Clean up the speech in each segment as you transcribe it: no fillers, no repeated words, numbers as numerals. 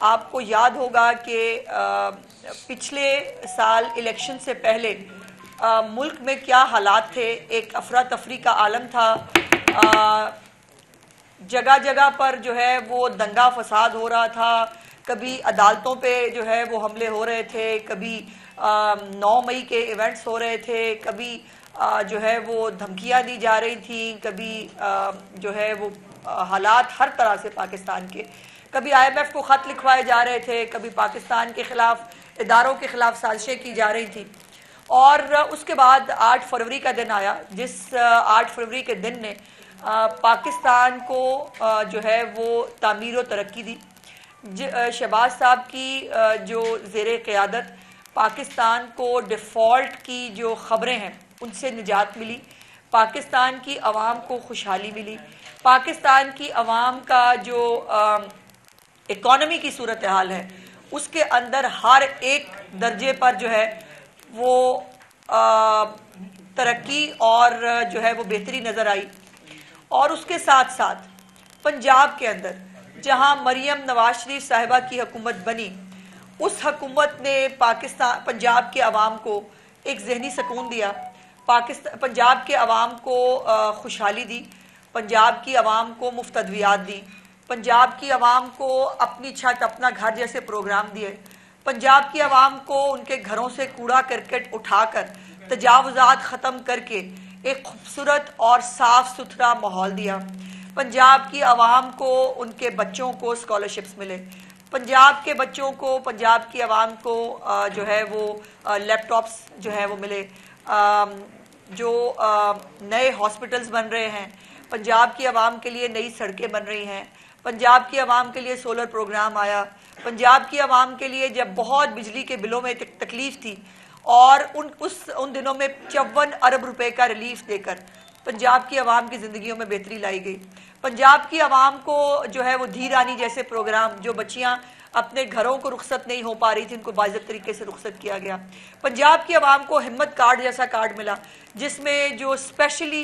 आपको याद होगा कि पिछले साल इलेक्शन से पहले मुल्क में क्या हालात थे। एक अफरा तफरी का आलम था। जगह जगह पर जो है वो दंगा फसाद हो रहा था। कभी अदालतों पे जो है वो हमले हो रहे थे, कभी 9 मई के इवेंट्स हो रहे थे, कभी जो है वो धमकियां दी जा रही थी, कभी जो है वो हालात हर तरह से पाकिस्तान के, कभी IMF को ख़त लिखवाए जा रहे थे, कभी पाकिस्तान के ख़िलाफ़ इदारों के ख़िलाफ़ साजिशें की जा रही थी। और उसके बाद 8 फरवरी का दिन आया, जिस 8 फरवरी के दिन ने पाकिस्तान को जो है वो तामीर और तरक्की दी। शहबाज साहब की जो ज़ेरे क़यादत पाकिस्तान को डिफ़ॉल्ट की जो ख़बरें हैं उनसे निजात मिली, पाकिस्तान की आवाम को खुशहाली मिली, पाकिस्तान की आवाम का जो इकॉनमी की सूरत हाल है उसके अंदर हर एक दर्जे पर जो है वो तरक्की और जो है वो बेहतरी नज़र आई। और उसके साथ साथ पंजाब के अंदर जहां मरियम नवाज शरीफ साहिबा की हुकूमत बनी, उस हुकूमत ने पंजाब के अवाम को एक जहनी सुकून दिया, पंजाब के अवाम को खुशहाली दी, पंजाब की अवाम को मुफ्त अद्वियात दी, पंजाब की अवाम को अपनी छत अपना घर जैसे प्रोग्राम दिए, पंजाब की अवाम को उनके घरों से कूड़ा करकट उठाकर तजावुज़ात ख़त्म करके एक खूबसूरत और साफ़ सुथरा माहौल दिया। पंजाब की आवाम को उनके बच्चों को स्कॉलरशिप्स मिले, पंजाब के बच्चों को, पंजाब की आवाम को जो है वो लैपटॉप्स जो है वो मिले, जो नए हॉस्पिटल्स बन रहे हैं, पंजाब की आवाम के लिए नई सड़कें बन रही हैं, पंजाब की आवाम के लिए सोलर प्रोग्राम आया, पंजाब की आवाम के लिए जब बहुत बिजली के बिलों में तकलीफ थी और उन दिनों में 54 अरब रुपए का रिलीफ देकर पंजाब की आवाम की ज़िंदगियों में बेहतरी लाई गई। पंजाब की आवाम को जो है वो धी रानी जैसे प्रोग्राम, जो बच्चियां अपने घरों को रुखसत नहीं हो पा रही थी उनको बाइज़्ज़त तरीके से रुखसत किया गया। पंजाब की आवाम को हिम्मत कार्ड जैसा कार्ड मिला जिसमें जो स्पेशली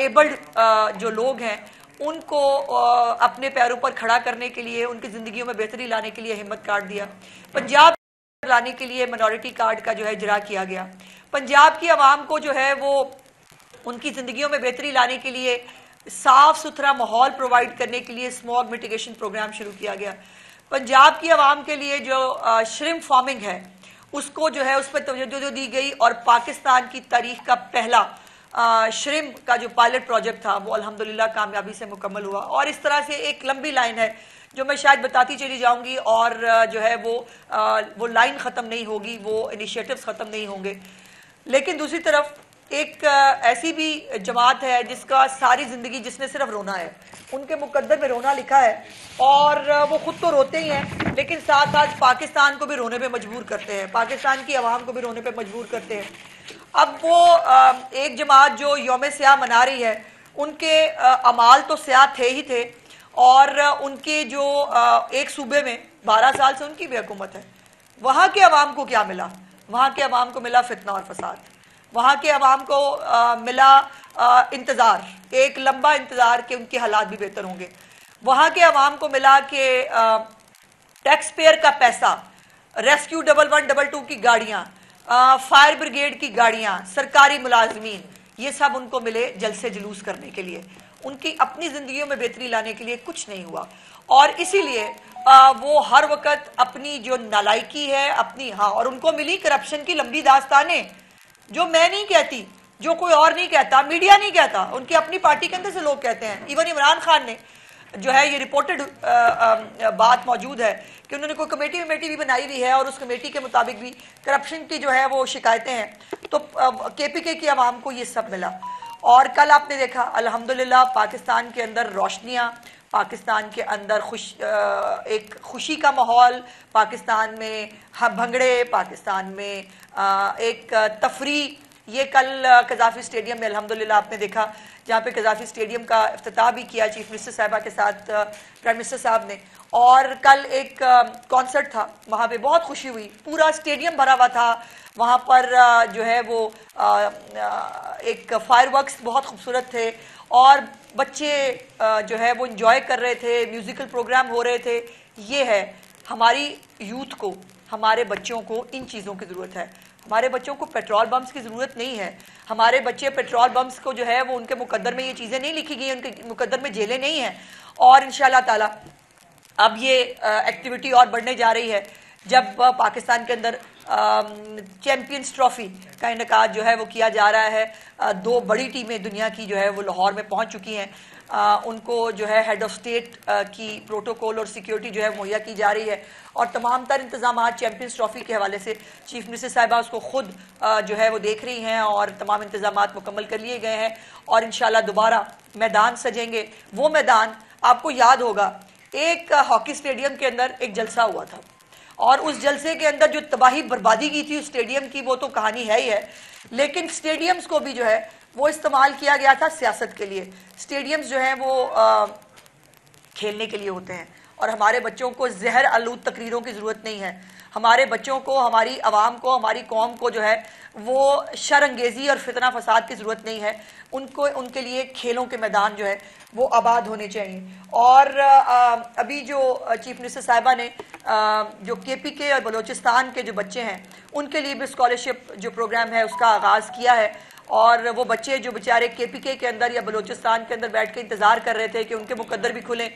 एबल्ड जो लोग हैं उनको अपने पैरों पर खड़ा करने के लिए, उनकी ज़िंदगियों में बेहतरी लाने के लिए हिम्मत कार्ड दिया। पंजाब लाने के लिए माइनॉरिटी कार्ड का जो है इजरा किया गया। पंजाब की आवाम को जो है वो उनकी ज़िंदगियों में बेहतरी लाने के लिए, साफ़ सुथरा माहौल प्रोवाइड करने के लिए स्मॉग मिटिगेशन प्रोग्राम शुरू किया गया। पंजाब की आवाम के लिए जो श्रिम्प फार्मिंग है उसको जो है उस पर तवज्जो दी गई और पाकिस्तान की तारीख का पहला श्रिम्प का जो पायलट प्रोजेक्ट था वो अल्हम्दुलिल्लाह कामयाबी से मुकम्मल हुआ। और इस तरह से एक लंबी लाइन है जो मैं शायद बताती चली जाऊंगी और जो है वो लाइन ख़त्म नहीं होगी, वो इनिशिएटिव्स ख़त्म नहीं होंगे। लेकिन दूसरी तरफ एक ऐसी भी जमात है जिसका सारी ज़िंदगी, जिसने सिर्फ रोना है, उनके मुकद्दर में रोना लिखा है और वो खुद तो रोते ही हैं लेकिन साथ साथ पाकिस्तान को भी रोने पे मजबूर करते हैं, पाकिस्तान की आवाम को भी रोने पे मजबूर करते हैं। अब वो एक जमात जो यौम स्याह मना रही है, उनके अमाल तो स्याह थे ही थे और उनके जो एक सूबे में 12 साल से उनकी भी हुकूमत है, वहाँ के अवाम को क्या मिला? वहाँ के अवाम को मिला फितना और फसाद। वहाँ के अवाम को मिला इंतज़ार, एक लंबा इंतज़ार कि उनके हालात भी बेहतर होंगे। वहाँ के अवाम को मिला कि टैक्स पेयर का पैसा, रेस्क्यू 1112 की गाड़ियाँ, फायर ब्रिगेड की गाड़ियाँ, सरकारी मुलाजमीन, ये सब उनको मिले जलसे जुलूस करने के लिए, उनकी अपनी ज़िंदगियों में बेहतरी लाने के लिए कुछ नहीं हुआ। और इसीलिए वो हर वक्त अपनी जो नालायकी है अपनी, हाँ, और उनको मिली करप्शन की लंबी दास्तानें जो मैं नहीं कहती, जो कोई और नहीं कहता, मीडिया नहीं कहता, उनकी अपनी पार्टी के अंदर से लोग कहते हैं। इवन इमरान खान ने जो है ये रिपोर्टेड बात मौजूद है कि उन्होंने कोई कमेटी भी बनाई हुई है और उस कमेटी के मुताबिक भी करप्शन की जो है वो शिकायतें हैं। तो KPK की आवाम को ये सब मिला। और कल आपने देखा अल्हम्दुलिल्लाह पाकिस्तान के अंदर रोशनियाँ, पाकिस्तान के अंदर एक खुशी का माहौल, पाकिस्तान में भंगड़े, पाकिस्तान में एक तफरी। ये कल कज़ाफ़ी स्टेडियम में अल्हम्दुलिल्लाह आपने देखा, जहाँ पे कज़ाफ़ी स्टेडियम का इफ्तिताह भी किया चीफ मिनिस्टर साहिबा के साथ प्राइम मिनिस्टर साहब ने। और कल एक कॉन्सर्ट था, वहाँ पे बहुत खुशी हुई, पूरा स्टेडियम भरा हुआ था। वहाँ पर जो है वो एक फायरवर्क्स बहुत खूबसूरत थे और बच्चे जो है वो इंजॉय कर रहे थे, म्यूज़िकल प्रोग्राम हो रहे थे। ये है हमारी यूथ को, हमारे बच्चों को इन चीज़ों की ज़रूरत है। हमारे बच्चों को पेट्रोल बम्स की ज़रूरत नहीं है। हमारे बच्चे पेट्रोल बम्स को जो है वो उनके मुकद्दर में ये चीज़ें नहीं लिखी गई, उनके मुकद्दर में जेलें नहीं हैं। और इंशाल्लाह ताला अब ये एक्टिविटी और बढ़ने जा रही है जब पाकिस्तान के अंदर चैम्पियंस ट्रॉफी का इनेकाद जो है वो किया जा रहा है। दो बड़ी टीमें दुनिया की जो है वो लाहौर में पहुंच चुकी हैं। उनको जो है हेड ऑफ स्टेट की प्रोटोकॉल और सिक्योरिटी जो है मुहैया की जा रही है और तमाम तर इंतजाम चैम्पियंस ट्रॉफी के हवाले से चीफ मिनिस्टर साहिबा उसको खुद जो है वो देख रही हैं और तमाम इंतजाम मुकम्मल कर लिए गए हैं और इंशाल्लाह दोबारा मैदान सजेंगे। वो मैदान आपको याद होगा, एक हॉकी स्टेडियम के अंदर एक जलसा हुआ था और उस जलसे के अंदर जो तबाही बर्बादी की थी उस स्टेडियम की, वो तो कहानी है ही है। लेकिन स्टेडियम्स को भी जो है वो इस्तेमाल किया गया था सियासत के लिए। स्टेडियम्स जो हैं वो खेलने के लिए होते हैं और हमारे बच्चों को जहर आलूद तकरीरों की ज़रूरत नहीं है। हमारे बच्चों को, हमारी आवाम को, हमारी कौम को जो है वो शरअंगेज़ी और फितना फसाद की ज़रूरत नहीं है। उनको, उनके लिए खेलों के मैदान जो है वो आबाद होने चाहिए। और अभी जो चीफ मिनिस्टर साहिबा ने जो KPK और बलूचिस्तान के जो बच्चे हैं उनके लिए भी स्कॉलरशिप जो प्रोग्राम है उसका आगाज़ किया है और वो बच्चे जो बेचारे KPK के अंदर या बलूचिस्तान के अंदर बैठ के इंतज़ार कर रहे थे कि उनके मुकद्दर भी खुलें,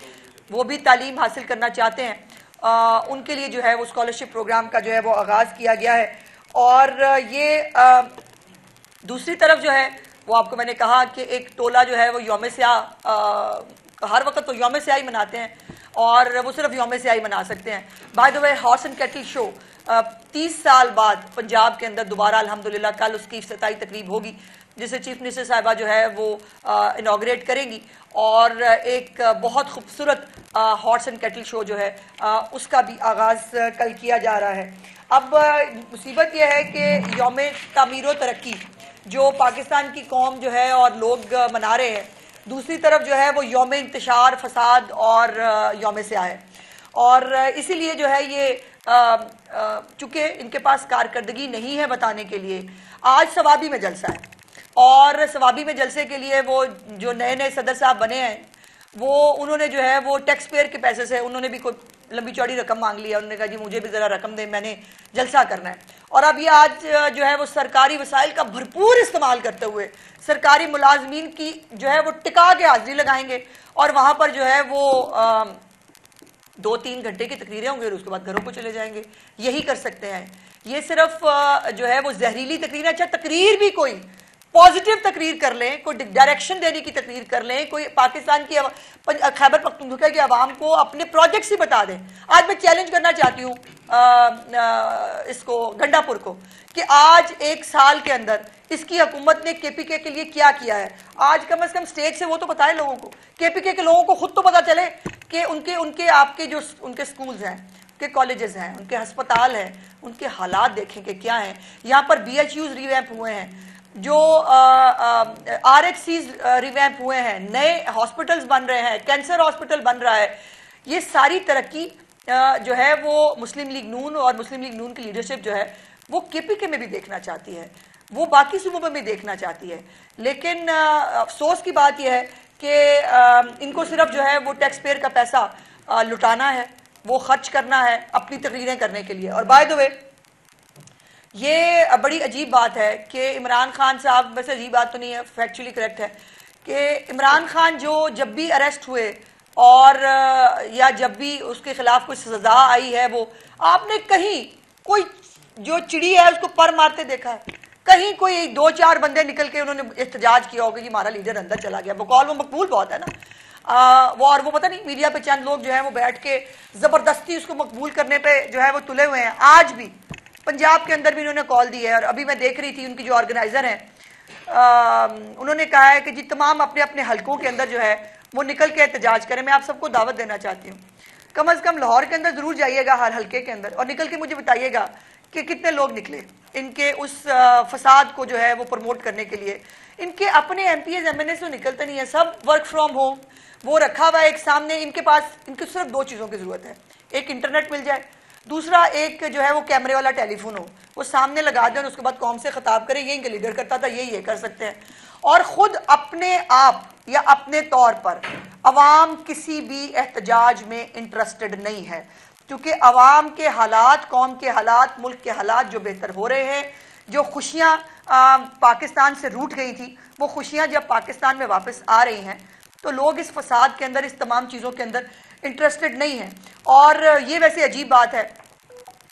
वो भी तालीम हासिल करना चाहते हैं, उनके लिए जो है वो स्कॉलरशिप प्रोग्राम का जो है वो आगाज़ किया गया है। और ये दूसरी तरफ जो है वो आपको मैंने कहा कि एक टोला जो है वो यौम स्याह, हर वक्त तो यौम स्याह ही मनाते हैं और वो सिर्फ यौम स्याह ही मना सकते हैं। By the way horse and cattle show 30 साल बाद पंजाब के अंदर दोबारा अल्हम्दुलिल्लाह कल उसकी इफ्तिताई तकरीब होगी जिसे चीफ मिनिस्टर साहिबा जो है वो इनाग्रेट करेंगी और एक बहुत खूबसूरत हॉर्स एंड कैटल शो जो है उसका भी आगाज़ कल किया जा रहा है। अब मुसीबत यह है कि यौम तामीर तरक्की जो पाकिस्तान की कौम जो है और लोग मना रहे हैं, दूसरी तरफ जो है वो यौम इंतशार फसाद और यौम स्याह है और इसीलिए जो है ये चूँकि इनके पास कारकर्दगी नहीं है बताने के लिए, आज सवाबी में जलसा है और सवाबी में जलसे के लिए वो जो नए नए सदर साहब बने हैं वो उन्होंने जो है वो टैक्स पेयर के पैसे से उन्होंने भी कोई लंबी चौड़ी रकम मांग लिया। उन्होंने कहा जी मुझे भी ज़रा रकम दें, मैंने जलसा करना है। और अब ये आज जो है वो सरकारी वसाइल का भरपूर इस्तेमाल करते हुए सरकारी मुलाजमीन की जो है वो टिका के हाजिरी लगाएंगे और वहाँ पर जो है वो 2-3 घंटे की तकरीरें होंगी और उसके बाद घरों को चले जाएंगे। यही कर सकते हैं। ये सिर्फ जो है वो जहरीली तकरीर, अच्छा तकरीर भी कोई पॉजिटिव तकरीर कर लें, कोई डायरेक्शन देने की तकरीर कर लें, कोई पाकिस्तान की खैबर पख्तूनख्वा की आवाम को अपने प्रोजेक्ट्स ही बता दें। आज मैं चैलेंज करना चाहती हूँ इसको गंडापुर को कि आज 1 साल के अंदर इसकी हुकूमत ने KPK के लिए क्या किया है। आज कम से कम स्टेज से वो तो बताए लोगों को, KPK के लोगों को खुद तो पता चले कि उनके आपके जो उनके स्कूल्स हैं, उनके कॉलेजेस हैं, उनके अस्पताल हैं, उनके हालात देखें कि क्या हैं। यहाँ पर BHUs रिवैम्प हुए हैं, जो RHCs रिवैम्प हुए हैं, नए हॉस्पिटल्स बन रहे हैं, कैंसर हॉस्पिटल बन रहा है। ये सारी तरक्की जो है वो मुस्लिम लीग नून और मुस्लिम लीग नून की लीडरशिप जो है वो KPK में भी देखना चाहती है, वो बाकी सूबों में भी देखना चाहती है। लेकिन अफसोस की बात यह है कि इनको सिर्फ जो है वो टैक्स पेयर का पैसा लुटाना है, वो खर्च करना है अपनी तकरीरें करने के लिए। और बाय द वे ये बड़ी अजीब बात है कि इमरान खान साहब, वैसे अजीब बात तो नहीं है, फैक्चुअली करेक्ट है कि इमरान खान जो जब भी अरेस्ट हुए और या जब भी उसके खिलाफ कोई सजा आई है, वो आपने कहीं कोई जो चिड़ी है उसको पर मारते देखा है? कहीं कोई 2-4 बंदे निकल के उन्होंने एहतजाज किया होगा कि हमारा लीडर अंदर चला गया? बकौल वो मकबूल बहुत है ना, वो और वो पता नहीं मीडिया पे चंद लोग जो है वो बैठ के जबरदस्ती उसको मकबूल करने पे जो है वो तुले हुए हैं। आज भी पंजाब के अंदर भी उन्होंने कॉल दी है और अभी मैं देख रही थी उनकी जो ऑर्गेनाइजर हैं उन्होंने कहा है कि जी तमाम अपने अपने हलकों के अंदर जो है वो निकल के एहतजाज करें। मैं आप सबको दावत देना चाहती हूँ, कम से कम लाहौर के अंदर जरूर जाइएगा हर हलके के अंदर और निकल के मुझे बताइएगा कि कितने लोग निकले इनके उस फसाद को जो है वो प्रमोट करने के लिए। इनके अपने MPs MNAs तो निकलते नहीं है, सब वर्क फ्रॉम होम वो रखा हुआ है एक सामने। इनके पास इनको सिर्फ 2 चीज़ों की ज़रूरत है, एक इंटरनेट मिल जाए, दूसरा एक जो है वो कैमरे वाला टेलीफोन हो, वो सामने लगा दें और उसके बाद कौम से खिताब करें, यही लीडर करता था, ये कर सकते हैं। और ख़ुद अपने आप या अपने तौर पर अवाम किसी भी एहतजाज में इंटरेस्टेड नहीं है। क्योंकि अवाम के हालात, कौम के हालात, मुल्क के हालात जो बेहतर हो रहे हैं, जो खुशियाँ पाकिस्तान से रूठ गई थी, वो खुशियाँ जब पाकिस्तान में वापस आ रही हैं तो लोग इस फसाद के अंदर, इस तमाम चीज़ों के अंदर इंटरेस्टेड नहीं हैं। और ये वैसे अजीब बात है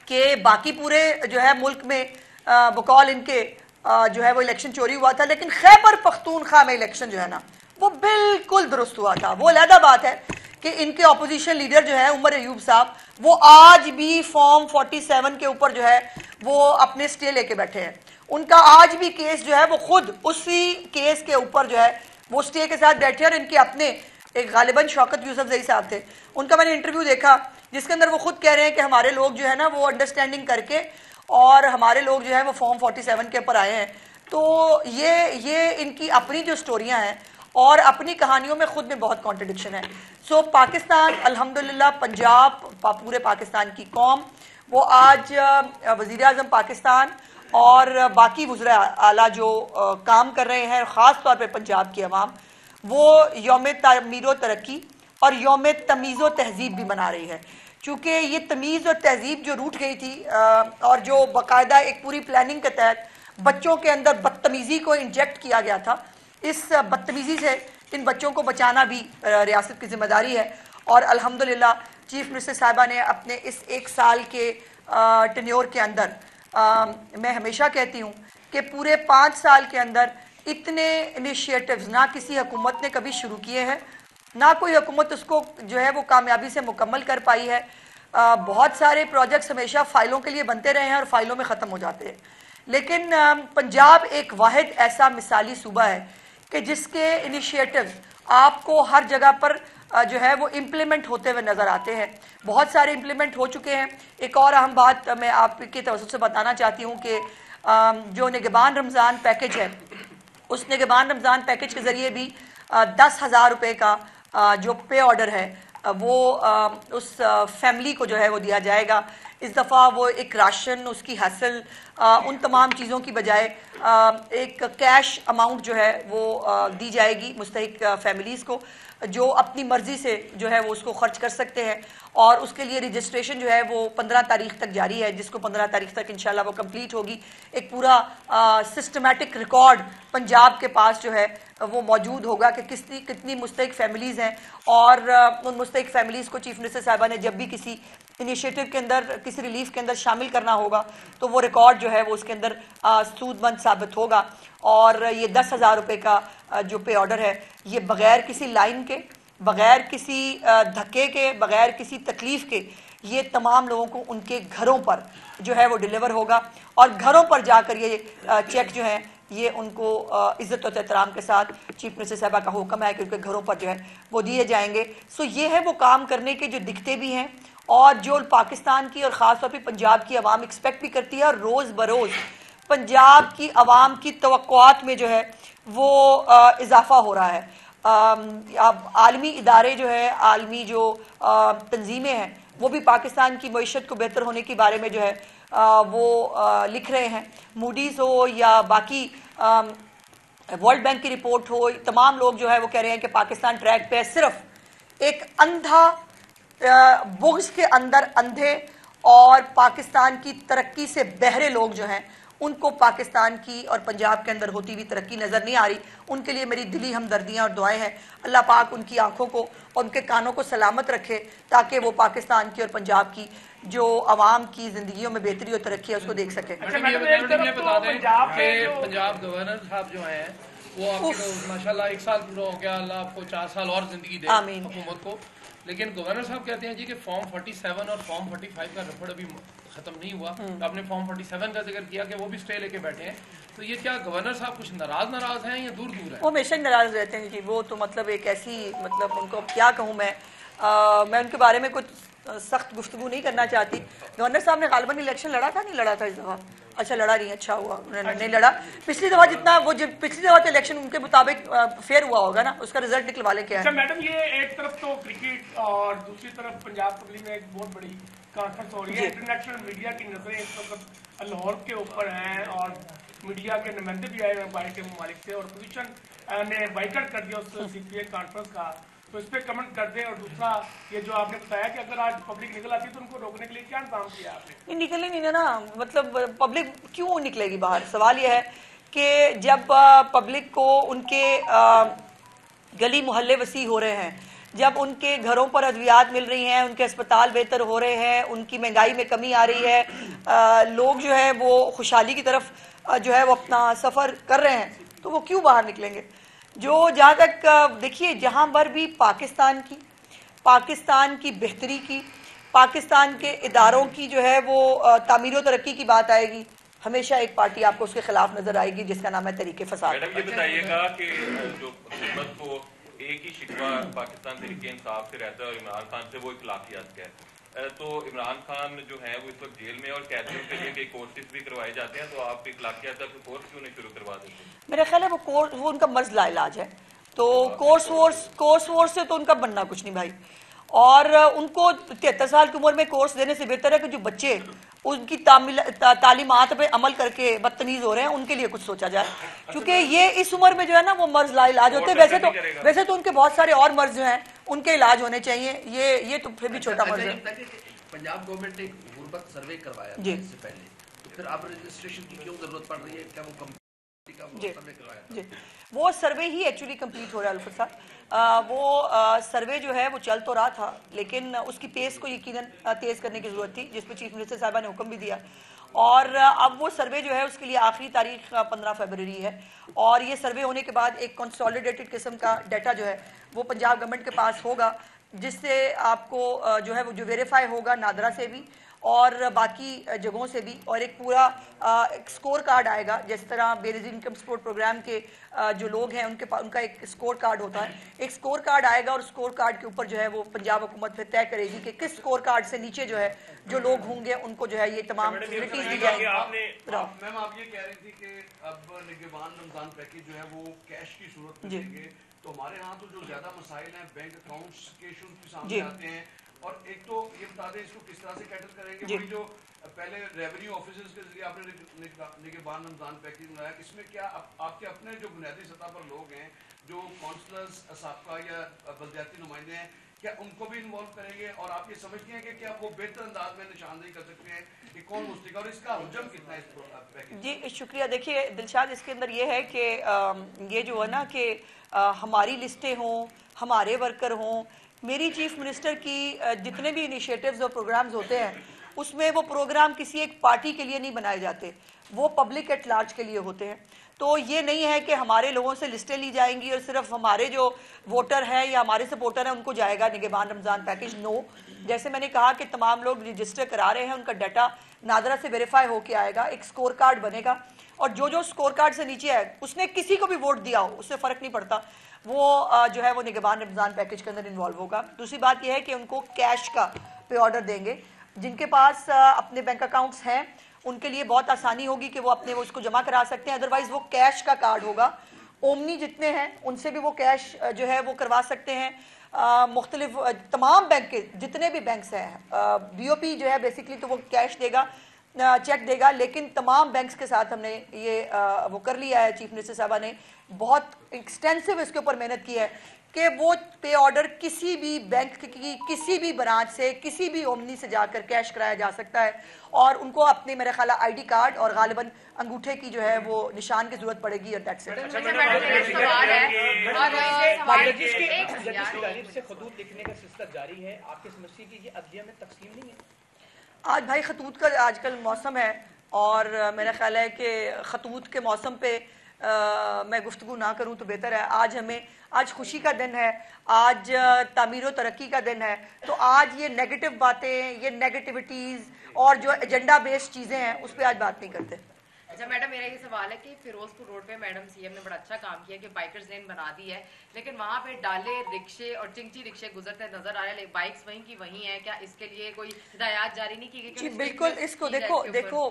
कि बाकी पूरे जो है मुल्क में बकौल इनके जो है वो इलेक्शन चोरी हुआ था, लेकिन खैबर पख्तूनख्वा में इलेक्शन जो है ना वो बिल्कुल दुरुस्त हुआ था। वो अलहदा बात है कि इनके ऑपोजिशन लीडर जो है उमर अयूब साहब, वो आज भी फॉर्म 47 के ऊपर जो है वो अपने स्टे लेके बैठे हैं। उनका आज भी केस जो है वो खुद उसी केस के ऊपर जो है वो स्टे के साथ बैठे हैं। और इनके अपने एक गालिबन शौकत यूसुफजई साहब थे, उनका मैंने इंटरव्यू देखा जिसके अंदर वो खुद कह रहे हैं कि हमारे लोग जो है ना वो अंडरस्टैंडिंग करके और हमारे लोग जो है वो फॉर्म 47 के ऊपर आए हैं। तो ये इनकी अपनी जो स्टोरियां हैं और अपनी कहानियों में खुद में बहुत कॉन्ट्रडिक्शन है। सो पाकिस्तान अल्हम्दुलिल्लाह, पंजाब, पूरे पाकिस्तान की कौम वो आज वज़ीर आज़म पाकिस्तान और बाकी वज़रा आला जो काम कर रहे हैं, ख़ास तौर पे पंजाब की अवाम, वो यौम तामीर तरक्की और यौम तमीज़ व तहज़ीब भी मना रही है। चूँकि ये तमीज़ और तहज़ीब जो रूठ गई थी और जो बाकायदा एक पूरी प्लानिंग के तहत बच्चों के अंदर बदतमीज़ी को इंजेक्ट किया गया था, इस बदतमीज़ी से इन बच्चों को बचाना भी रियासत की जिम्मेदारी है। और अल्हम्दुलिल्लाह चीफ मिनिस्टर साहिबा ने अपने इस 1 साल के टेन्योर के अंदर, मैं हमेशा कहती हूँ कि पूरे 5 साल के अंदर इतने इनिशिएटिव्स ना किसी हुकूमत ने कभी शुरू किए हैं, ना कोई हुकूमत उसको जो है वो कामयाबी से मुकम्मल कर पाई है। बहुत सारे प्रोजेक्ट्स हमेशा फ़ाइलों के लिए बनते रहे हैं और फाइलों में ख़त्म हो जाते हैं। लेकिन पंजाब एक वाहिद ऐसा मिसाली सूबा है कि जिसके इनिशिएटिव्स आपको हर जगह पर जो है वो इम्प्लीमेंट होते हुए नज़र आते हैं। बहुत सारे इम्प्लीमेंट हो चुके हैं। एक और अहम बात मैं आपकी तवज्जो से बताना चाहती हूँ कि जो निगहबान रमज़ान पैकेज है, उस निगहबान रमज़ान पैकेज के ज़रिए भी 10,000 रुपये का जो पे ऑर्डर है वो उस फैमिली को जो है वो दिया जाएगा। इस दफ़ा वो एक राशन, उसकी हासिल, उन तमाम चीज़ों की बजाय एक कैश अमाउंट जो है वो दी जाएगी मुस्तहिक फैमिलीज़ को, जो अपनी मर्ज़ी से जो है वो उसको खर्च कर सकते हैं। और उसके लिए रजिस्ट्रेशन जो है वो 15 तारीख तक जारी है, जिसको 15 तारीख तक इंशाल्लाह वो कंप्लीट होगी। एक पूरा सिस्टमेटिक रिकॉर्ड पंजाब के पास जो है वो मौजूद होगा कि कितनी मुस्तहिक फैमिलीज़ हैं। और उन मुस्तहिक फैमिलीज़ को चीफ मिनिस्टर साहिबा ने जब भी किसी इनिशिएटिव के अंदर, किसी रिलीफ के अंदर शामिल करना होगा तो वो रिकॉर्ड जो है वो उसके अंदर सूदमंद साबित होगा। और ये 10,000 रुपये का जो पे ऑर्डर है, ये बग़ैर किसी लाइन के, बग़ैर किसी धक्के के, बग़ैर किसी तकलीफ़ के, ये तमाम लोगों को उनके घरों पर जो है वो डिलीवर होगा। और घरों पर जाकर ये चेक जो है ये उनको इज़्ज़त और एहतराम के साथ चीफ मिनिस्टर साहबा का हुक्म है कि उनके घरों पर जो है वो दिए जाएंगे। सो ये है वो काम करने के जो दिखते भी हैं और जो पाकिस्तान की और ख़ास तौर पर पंजाब की आवाम एक्सपेक्ट भी करती है। और रोज़ बरोज़ पंजाब की आवाम की तवक्कुआत में जो है वो इजाफा हो रहा है। अब आलमी इदारे जो है, आलमी जो तंजीमें हैं, वो भी पाकिस्तान की मईशत को बेहतर होने के बारे में जो है वो लिख रहे हैं। मूडीज़ हो या बाकी वर्ल्ड बैंक की रिपोर्ट हो, तमाम लोग जो है वो कह रहे हैं कि पाकिस्तान ट्रैक पे है। सिर्फ एक अंधा बुग़्ज़ के अंदर अंधे और पाकिस्तान की तरक्की से बहरे लोग जो हैं उनको पाकिस्तान की और पंजाब के अंदर होती हुई तरक्की नज़र नहीं आ रही। उनके लिए मेरी दिली हमदर्दियाँ और दुआएं हैं। अल्लाह पाक उनकी आंखों को और उनके कानों को सलामत रखे ताकि वो पाकिस्तान की और पंजाब की जो आवाम की ज़िंदगियों में बेहतरी और तरक्की है उसको देख सके। पंजाब गवर्नर साहब जो हैं वो आपको माशाल्लाह 1 साल पूरा हो गया, अल्लाह आपको 4 साल और जिंदगी दे हुकूमत को। लेकिन गवर्नर साहब कहते हैं जी कि फॉर्म 47 और फॉर्म 45 का रफड़ अभी खत्म नहीं हुआ। तो आपने फॉर्म 47 का जिक्र किया कि वो भी स्टे लेके बैठे हैं, तो ये क्या गवर्नर साहब कुछ नाराज हैं या दूर है? वो हमेशा नाराज रहते हैं जी। वो तो मतलब एक ऐसी, मतलब उनको क्या कहूँ मैं उनके बारे में कुछ सख्त गुफ्तगू नहीं करना चाहती। गवर्नर साहब ने गालिबन इलेक्शन लड़ा था, नहीं लड़ा था इस दफ़ा? अच्छा लड़ा नहीं, अच्छा हुआ उन्होंने नहीं लड़ा। पिछली दफ़ा जितना वो पिछली दफ़ा तो इलेक्शन उनके मुताबिक फेयर हुआ होगा ना, उसका रिजल्ट निकलवा ले क्या है। मैडम ये एक तरफ तो क्रिकेट और दूसरी तरफ पंजाब तबलीग में एक बहुत बड़ी कॉन्फ्रेंस हो रही है। इंटरनेशनल मीडिया की नजरें इस वक्त लाहौर के ऊपर हैं और मीडिया के नुमाइंदे भी आए हैं बाहर के ममालिक से और अपोजिशन ने बाइकआउट कर दिया उस CPA कॉन्फ्रेंस का। तो इस पे कमेंट कर दें। और दूसरा ये जो आपने बताया कि अगर आज पब्लिक निकल आती है तो उनको रोकने के लिए क्या इंतजाम किया आपने? नहीं, निकलने नहीं ना, मतलब पब्लिक क्यों निकलेगी बाहर? सवाल यह है कि जब पब्लिक को उनके गली मोहल्ले वसी हो रहे हैं, जब उनके घरों पर अद्वियात मिल रही हैं, उनके अस्पताल बेहतर हो रहे हैं, उनकी महंगाई में कमी आ रही है, लोग जो है वो खुशहाली की तरफ जो है वो अपना सफ़र कर रहे हैं, तो वो क्यों बाहर निकलेंगे? जो जहाँ तक देखिए, जहाँ पर भी पाकिस्तान की बेहतरी की, पाकिस्तान के इदारों की जो है वो तामीर व तरक्की की बात आएगी, हमेशा एक पार्टी आपको उसके खिलाफ नजर आएगी जिसका नाम है तहरीक फसाद। मैडम ये बताइएगा कि जो हुकूमत को एक ही शिकवा पाकिस्तान तहरीक इंसाफ से रहता है और इमरान खान से, वो इखलाकियात का है, तो इमरान खान जो है वो इस वक्त जेल में और कैदियों के लिए कई कोर्सेज भी करवाए जाते हैं, तो आप इखलाकियात का कोर्स क्यों नहीं शुरू करवा देते? मेरा ख्याल है वो उनका मर्ज लाइलाज है, तो कोर्स वोर्स से तो उनका बनना कुछ नहीं भाई। और उनको 73 साल की उम्र में कोर्स देने से बेहतर है कि जो बच्चे उनकी तालीमात पे अमल करके बदतमीज हो रहे हैं उनके लिए कुछ सोचा जाए, क्योंकि ये इस उम्र में जो है ना वो मर्ज लाइलाज होते हैं। वैसे तो उनके बहुत सारे और मर्ज जो हैं उनके इलाज होने चाहिए, ये तो फिर भी छोटा मर्ज है। पंजाब गवर्नमेंट ने एक गुर्बत सर्वे करवाया था इससे पहले, तो फिर अब रजिस्ट्रेशन की क्यों जरूरत पड़ रही है? क्या वो जी, वो सर्वे ही एक्चुअली कंप्लीट हो रहा है अल्फर साहब। वो सर्वे जो है वो चल तो रहा था, लेकिन उसकी पेस को यकीनन तेज़ करने की ज़रूरत थी, जिस पर चीफ मिनिस्टर साहबा ने हुक्म भी दिया। और अब वो सर्वे जो है उसके लिए आखिरी तारीख 15 फरवरी है, और ये सर्वे होने के बाद एक कंसोलिडेटेड किस्म का डाटा जो है वो पंजाब गवर्नमेंट के पास होगा, जिससे आपको जो है वो जो वेरीफाई होगा नादरा से भी और बाकी जगहों से भी, और एक पूरा एक स्कोर कार्ड आएगा। जिस तरह बेनज़ीर इनकम सपोर्ट प्रोग्राम के जो लोग हैं उनका एक स्कोर कार्ड होता है, एक स्कोर कार्ड आएगा, और स्कोर कार्ड के ऊपर जो है वो पंजाब हुकूमत फिर तय करेगी कि किस स्कोर कार्ड से नीचे जो है जो लोग होंगे उनको जो है ये तमाम फैसिलिटीज दी जाएंगी। मैम आप ये कह रही थी कि अब निगहबान रमजान पैकेज जो है वो कैश की सूरत में देंगे, तो हमारे यहाँ तो जो ज्यादा मसाइल हैं बैंक अकाउंट्स के इशूज भी सामने आते हैं, और एक तो ये बता दें इसको किस तरह से कैटर करेंगे? वही जो पहले रेवेन्यू ऑफिसर्स के जरिए आपने निगहबान रमजान पैकेज बनाया, इसमें क्या आपके अपने जो बुनियादी सतह पर लोग हैं, जो काउंसलर्स साबका या बलदियाती नुमाइंदे हैं, क्या उनको भी इन्वॉल्व करेंगे? और आप ये समझते हैं कि क्या वो बेहतर अंदाज में निशानदेही कर सकते हैं कि कौन मुस्तक, और इसका हुजम कितना है इस पैकेज? जी शुक्रिया। देखिए दिलशाद, इसके अंदर ये है कि ये जो है ना कि हमारी लिस्टें हों, हमारे वर्कर हों, मेरी चीफ मिनिस्टर की जितने भी इनिशिएटिव्स और प्रोग्राम्स होते हैं उसमें वो प्रोग्राम किसी एक पार्टी के लिए नहीं बनाए जाते, वो पब्लिक एट लार्ज के लिए होते हैं। तो ये नहीं है कि हमारे लोगों से लिस्टें ली जाएंगी और सिर्फ हमारे जो वोटर हैं या हमारे सपोर्टर हैं उनको जाएगा निगहबान रमजान पैकेज। नो, जैसे मैंने कहा कि तमाम लोग रजिस्टर करा रहे हैं, उनका डाटा नादरा से वेरीफाई होके आएगा, एक स्कोर कार्ड बनेगा, और जो स्कोर कार्ड से नीचे है उसने किसी को भी वोट दिया हो उससे फर्क नहीं पड़ता, वो जो है वो निगहबान रमजान पैकेज के अंदर इन्वॉल्व होगा। दूसरी बात यह है कि उनको कैश का पे ऑर्डर देंगे, जिनके पास अपने बैंक अकाउंट्स हैं उनके लिए बहुत आसानी होगी कि वो अपने वो उसको जमा करा सकते हैं, अदरवाइज वो कैश का कार्ड होगा। ओमनी जितने हैं उनसे भी वो कैश जो है वो करवा सकते हैं। मुख्तलिफ तमाम बैंक के जितने भी बैंक्स हैं, BOP जो है बेसिकली तो वो कैश देगा, चेक देगा, लेकिन तमाम बैंक्स के साथ हमने ये वो कर लिया है। चीफ मिनिस्टर साहबा ने बहुत एक्सटेंसिव इसके ऊपर मेहनत की है कि वो पे ऑर्डर किसी भी बैंक की किसी भी ब्रांच से किसी भी ओमनी से जाकर कैश कराया जा सकता है, और उनको अपने मेरे ख्याल ID कार्ड और गालिबन अंगूठे की जो है वो निशान की जरूरत पड़ेगी, और दैट्स इट। आज भाई खतूत का आजकल मौसम है, और मेरा ख्याल है कि खतूत के मौसम पे मैं गुफ्तगू ना करूं तो बेहतर है। आज खुशी का दिन है, आज तामीर व तरक्की का दिन है, तो आज ये नेगेटिव बातें, ये नेगेटिविटीज़ और जो एजेंडा बेस्ड चीज़ें हैं उस पर आज बात नहीं करते। अच्छा मैडम, मेरा ये सवाल है कि फिरोजपुर रोड पे मैडम CM ने बड़ा अच्छा काम किया कि बाइकर्स लेन बना दी है, लेकिन वहाँ पे डाले रिक्शे और चिंची रिक्शे गुजरते नजर आ रहे हैं, बाइक्स वहीं की वहीं है, क्या इसके लिए कोई हिदायत जारी नहीं की गई? जी बिल्कुल, इसको देखो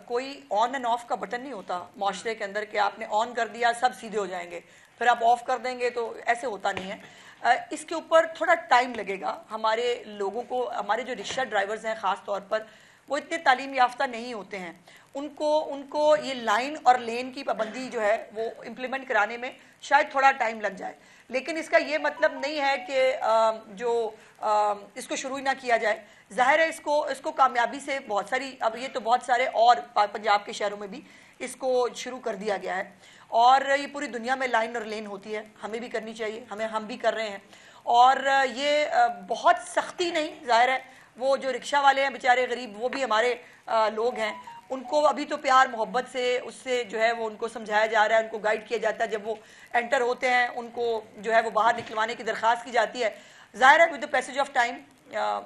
कोई ऑन एंड ऑफ का बटन नहीं होता माशरे के अंदर कि आपने ऑन कर दिया सब सीधे हो जाएंगे, फिर आप ऑफ कर देंगे, तो ऐसे होता नहीं है। इसके ऊपर थोड़ा टाइम लगेगा। हमारे लोगों को, हमारे जो रिक्शा ड्राइवर्स हैं ख़ास तौर पर, वो इतने तालीम याफ्ता नहीं होते हैं, उनको ये लाइन और लेन की पाबंदी जो है वो इम्प्लीमेंट कराने में शायद थोड़ा टाइम लग जाए। लेकिन इसका ये मतलब नहीं है कि इसको शुरू ही ना किया जाए। जाहिर है इसको कामयाबी से बहुत सारी, अब ये तो बहुत सारे और पंजाब के शहरों में भी इसको शुरू कर दिया गया है, और ये पूरी दुनिया में लाइन और लेन होती है, हमें भी करनी चाहिए, हम भी कर रहे हैं। और ये बहुत सख्ती नहीं, जाहिर है वो जो रिक्शा वाले हैं बेचारे गरीब, वो भी हमारे लोग हैं, उनको अभी तो प्यार मोहब्बत से उससे जो है वो उनको समझाया जा रहा है, उनको गाइड किया जाता है। जब वो एंटर होते हैं उनको जो है वो बाहर निकलवाने की दरख्वास्त की जाती है। जाहिर है with the passage of time,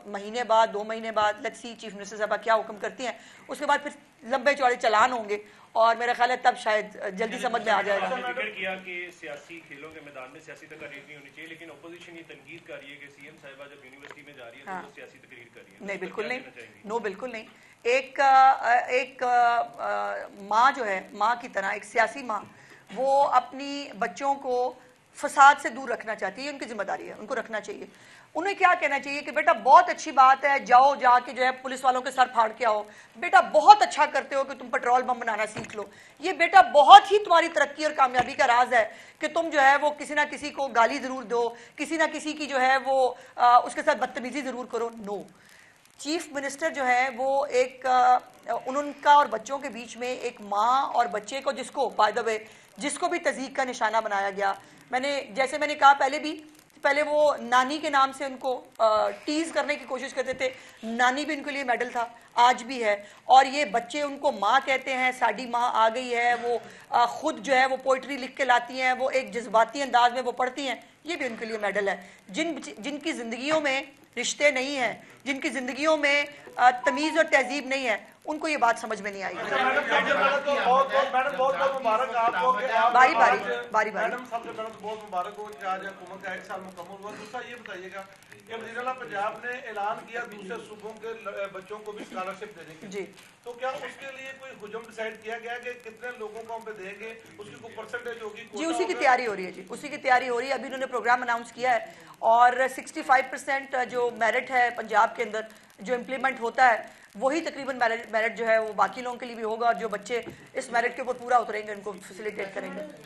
महीने बाद 2 महीने बाद लेट्स सी चीफ मिनिस्टर साहब क्या हुक्म करती हैं, उसके बाद फिर लंबे चौड़े चलान होंगे और मेरा ख्याल है तब शायद जल्दी समझ में आ जाएगा। जिक्र किया कि सियासी खेलों के मैदान में सियासी तकरीर नहीं होनी चाहिए, लेकिन अपोजिशन ये तनकीद कर रही है कि सीएम साहिबा जब यूनिवर्सिटी में जा रही है तो वो सियासी तकरीर कर रही है। नहीं, बिल्कुल नहीं, नो बिल्कुल नहीं। एक माँ जो है, माँ की तरह एक सियासी माँ, वो अपनी बच्चों को फसाद से दूर रखना चाहती है, उनकी जिम्मेदारी है, उनको रखना चाहिए। उन्हें क्या कहना चाहिए कि बेटा बहुत अच्छी बात है, जाओ जाके जो है पुलिस वालों के सर फाड़ के आओ, बेटा बहुत अच्छा करते हो कि तुम पेट्रोल बम बनाना सीख लो, ये बेटा बहुत ही तुम्हारी तरक्की और कामयाबी का राज है कि तुम जो है वो किसी ना किसी को गाली जरूर दो, किसी ना किसी की जो है वो उसके साथ बदतमीजी जरूर करो। नो, चीफ मिनिस्टर जो है वो उनका और बच्चों के बीच में एक माँ और बच्चे को, जिसको बाय द वे जिसको भी तज़ीक का निशाना बनाया गया, जैसे मैंने कहा पहले वो नानी के नाम से उनको टीज करने की कोशिश करते थे, नानी भी उनके लिए मेडल था, आज भी है, और ये बच्चे उनको माँ कहते हैं, साडी माँ आ गई है, वो खुद जो है वो पोइट्री लिख के लाती हैं, वो एक जज्बाती अंदाज में वो पढ़ती हैं, ये भी उनके लिए मेडल है। जिनकी जिंदगियों में रिश्ते नहीं हैं, जिनकी जिंदगियों में तमीज़ और तहजीब नहीं है, उनको ये बात समझ में नहीं आएगी। बारी बारी मैडम सबसे पहले तो बहुत मुबारक हो कि आज हुकूमत का 1 साल मुकम्मल हुआ। दूसरा ये बताइएगा कि वज़ीर-ए-आला पंजाब ने ऐलान किया दूसरे सूबों के बच्चों को भी स्कॉलरशिप देने की जी, तो क्या उसके लिए कोई हुजम डिसाइड किया गया कि कितने लोगों को हम पे देंगे, उसकी कोई परसेंटेज होगी? जी उसी की तैयारी हो रही है, जी उसी की तैयारी हो रही है। अभी उन्होंने प्रोग्राम अनाउंस किया है और 65% जो मेरिट है पंजाब के अंदर जो इम्प्लीमेंट होता है, वही तकरीबन मेरिट जो है वो बाकी लोगों के लिए भी होगा, और जो बच्चे इस मेरिट के ऊपर पूरा उतरेंगे उनको फैसिलिटेट करेंगे।